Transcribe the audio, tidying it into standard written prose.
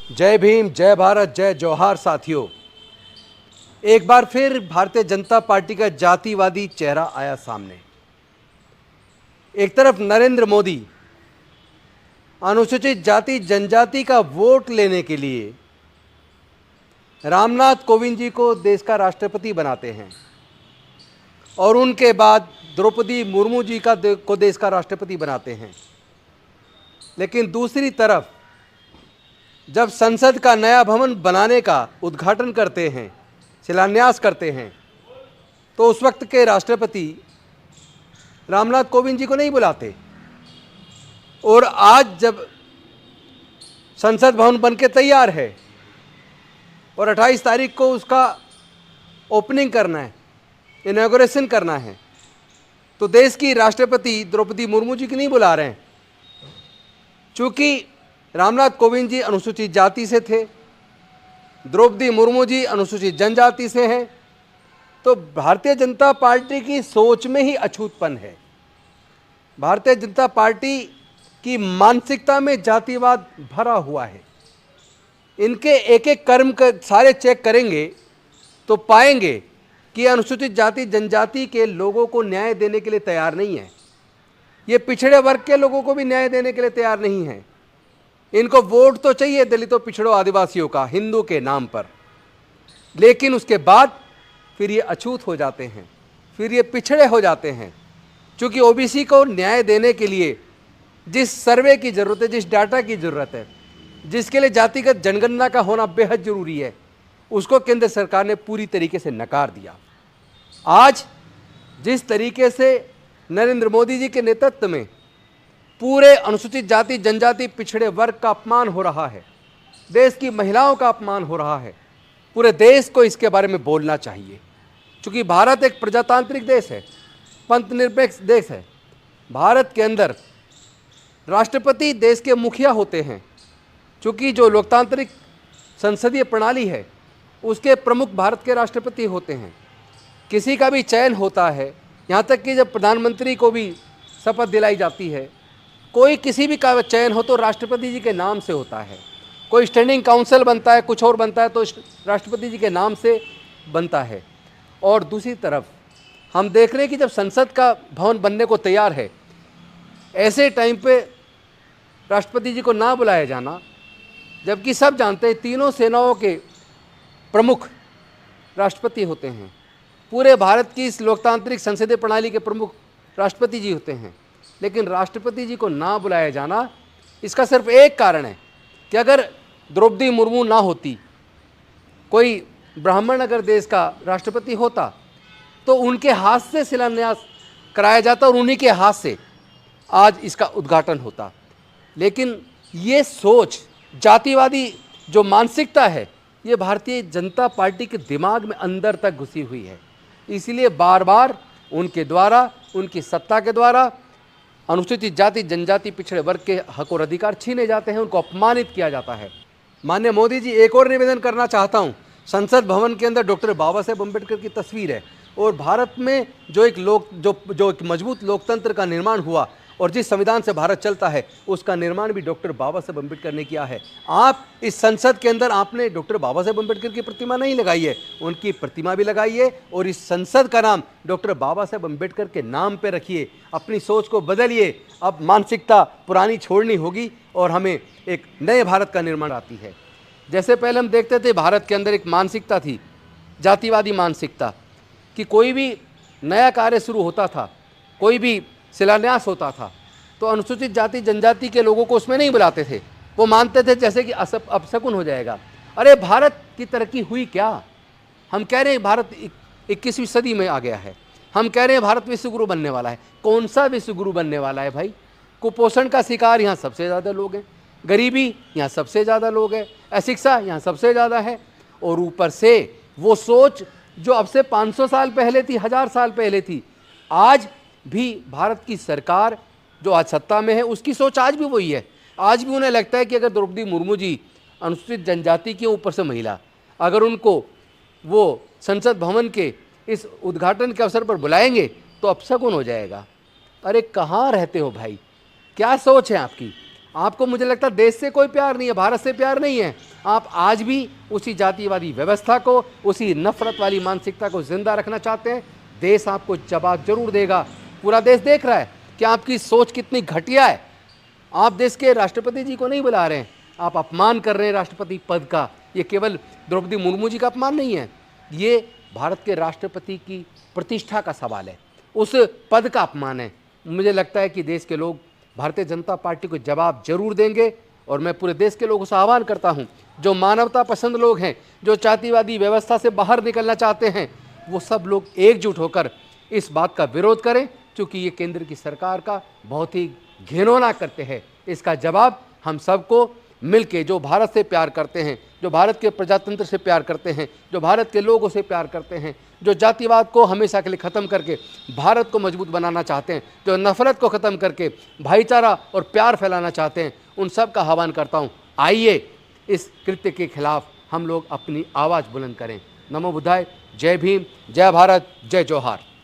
जय भीम, जय भारत, जय जौहार साथियों। एक बार फिर भारतीय जनता पार्टी का जातिवादी चेहरा आया सामने। एक तरफ नरेंद्र मोदी अनुसूचित जाति जनजाति का वोट लेने के लिए रामनाथ कोविंद जी को देश का राष्ट्रपति बनाते हैं और उनके बाद द्रौपदी मुर्मू जी को देश का राष्ट्रपति बनाते हैं। लेकिन दूसरी तरफ जब संसद का नया भवन बनाने का उद्घाटन करते हैं, शिलान्यास करते हैं, तो उस वक्त के राष्ट्रपति रामनाथ कोविंद जी को नहीं बुलाते। और आज जब संसद भवन बनके तैयार है और 28 तारीख को उसका ओपनिंग करना है, इनॉग्रेशन करना है, तो देश की राष्ट्रपति द्रौपदी मुर्मू जी की नहीं बुला रहे हैं। चूँकि रामनाथ कोविंद जी अनुसूचित जाति से थे, द्रौपदी मुर्मू जी अनुसूचित जनजाति से हैं, तो भारतीय जनता पार्टी की सोच में ही अछूतपन है। भारतीय जनता पार्टी की मानसिकता में जातिवाद भरा हुआ है। इनके एक एक कर्म का सारे चेक करेंगे तो पाएंगे कि अनुसूचित जाति जनजाति के लोगों को न्याय देने के लिए तैयार नहीं है। ये पिछड़े वर्ग के लोगों को भी न्याय देने के लिए तैयार नहीं है। इनको वोट तो चाहिए दलितों, पिछड़ों, आदिवासियों का हिंदू के नाम पर, लेकिन उसके बाद फिर ये अछूत हो जाते हैं, फिर ये पिछड़े हो जाते हैं। क्योंकि ओबीसी को न्याय देने के लिए जिस सर्वे की ज़रूरत है, जिस डाटा की ज़रूरत है, जिसके लिए जातिगत जनगणना का होना बेहद ज़रूरी है, उसको केंद्र सरकार ने पूरी तरीके से नकार दिया। आज जिस तरीके से नरेंद्र मोदी जी के नेतृत्व में पूरे अनुसूचित जाति जनजाति पिछड़े वर्ग का अपमान हो रहा है, देश की महिलाओं का अपमान हो रहा है, पूरे देश को इसके बारे में बोलना चाहिए। क्योंकि भारत एक प्रजातांत्रिक देश है, पंथनिरपेक्ष देश है। भारत के अंदर राष्ट्रपति देश के मुखिया होते हैं। चूँकि जो लोकतांत्रिक संसदीय प्रणाली है उसके प्रमुख भारत के राष्ट्रपति होते हैं। किसी का भी चयन होता है, यहाँ तक कि जब प्रधानमंत्री को भी शपथ दिलाई जाती है, कोई किसी भी का चयन हो तो राष्ट्रपति जी के नाम से होता है। कोई स्टैंडिंग काउंसिल बनता है, कुछ और बनता है, तो राष्ट्रपति जी के नाम से बनता है। और दूसरी तरफ हम देख रहे हैं कि जब संसद का भवन बनने को तैयार है, ऐसे टाइम पे राष्ट्रपति जी को ना बुलाया जाना, जबकि सब जानते हैं तीनों सेनाओं के प्रमुख राष्ट्रपति होते हैं। पूरे भारत की इस लोकतांत्रिक संसदीय प्रणाली के प्रमुख राष्ट्रपति जी होते हैं। लेकिन राष्ट्रपति जी को ना बुलाया जाना, इसका सिर्फ एक कारण है कि अगर द्रौपदी मुर्मू ना होती, कोई ब्राह्मण अगर देश का राष्ट्रपति होता, तो उनके हाथ से शिलान्यास कराया जाता और उन्हीं के हाथ से आज इसका उद्घाटन होता। लेकिन ये सोच, जातिवादी जो मानसिकता है, ये भारतीय जनता पार्टी के दिमाग में अंदर तक घुसी हुई है। इसलिए बार बार उनके द्वारा, उनकी सत्ता के द्वारा अनुसूचित जाति जनजाति पिछड़े वर्ग के हक और अधिकार छीने जाते हैं, उनको अपमानित किया जाता है। माननीय मोदी जी, एक और निवेदन करना चाहता हूँ। संसद भवन के अंदर डॉक्टर बाबा साहेब अम्बेडकर की तस्वीर है और भारत में जो एक मजबूत लोकतंत्र का निर्माण हुआ और जिस संविधान से भारत चलता है, उसका निर्माण भी डॉक्टर बाबा साहेब अम्बेडकर ने किया है। आप इस संसद के अंदर आपने डॉक्टर बाबा साहेब अम्बेडकर की प्रतिमा नहीं लगाई है, उनकी प्रतिमा भी लगाइए और इस संसद का नाम डॉक्टर बाबा साहेब अम्बेडकर के नाम पे रखिए। अपनी सोच को बदलिए। अब मानसिकता पुरानी छोड़नी होगी और हमें एक नए भारत का निर्माण आती है। जैसे पहले हम देखते थे, भारत के अंदर एक मानसिकता थी, जातिवादी मानसिकता, कि कोई भी नया कार्य शुरू होता था, कोई भी शिलान्यास होता था, तो अनुसूचित जाति जनजाति के लोगों को उसमें नहीं बुलाते थे। वो मानते थे जैसे कि अपशकुन हो जाएगा। अरे भारत की तरक्की हुई क्या? हम कह रहे हैं भारत 21वीं सदी में आ गया है, हम कह रहे हैं भारत विश्वगुरु बनने वाला है। कौन सा विश्वगुरु बनने वाला है भाई? कुपोषण का शिकार यहाँ सबसे ज़्यादा लोग हैं, गरीबी यहाँ सबसे ज़्यादा लोग हैं, अशिक्षा यहाँ सबसे ज़्यादा है। और ऊपर से वो सोच जो अब से 500 साल पहले थी, 1000 साल पहले थी, आज भी भारत की सरकार जो आज सत्ता में है, उसकी सोच आज भी वही है। आज भी उन्हें लगता है कि अगर द्रौपदी मुर्मू जी अनुसूचित जनजाति के ऊपर से महिला, अगर उनको वो संसद भवन के इस उद्घाटन के अवसर पर बुलाएंगे तो अपशकुन हो जाएगा। अरे कहाँ रहते हो भाई? क्या सोच है आपकी? आपको मुझे लगता है देश से कोई प्यार नहीं है, भारत से प्यार नहीं है। आप आज भी उसी जातिवादी व्यवस्था को, उसी नफरत वाली मानसिकता को जिंदा रखना चाहते हैं। देश आपको जवाब जरूर देगा। पूरा देश देख रहा है कि आपकी सोच कितनी घटिया है। आप देश के राष्ट्रपति जी को नहीं बुला रहे हैं, आप अपमान कर रहे हैं राष्ट्रपति पद का। ये केवल द्रौपदी मुर्मू जी का अपमान नहीं है, ये भारत के राष्ट्रपति की प्रतिष्ठा का सवाल है, उस पद का अपमान है। मुझे लगता है कि देश के लोग भारतीय जनता पार्टी को जवाब जरूर देंगे। और मैं पूरे देश के लोगों से आह्वान करता हूं, जो मानवता पसंद लोग हैं, जो जातिवादी व्यवस्था से बाहर निकलना चाहते हैं, वो सब लोग एकजुट होकर इस बात का विरोध करें, क्योंकि ये केंद्र की सरकार का बहुत ही घिनौना करते हैं। इसका जवाब हम सबको मिलके, जो भारत से प्यार करते हैं, जो भारत के प्रजातंत्र से प्यार करते हैं, जो भारत के लोगों से प्यार करते हैं, जो जातिवाद को हमेशा के लिए ख़त्म करके भारत को मजबूत बनाना चाहते हैं, जो नफरत को ख़त्म करके भाईचारा और प्यार फैलाना चाहते हैं, उन सब का आह्वान करता हूँ, आइए इस कृत्य के खिलाफ हम लोग अपनी आवाज़ बुलंद करें। नमो बुद्धाय। जय भीम, जय भारत, जय जोहार।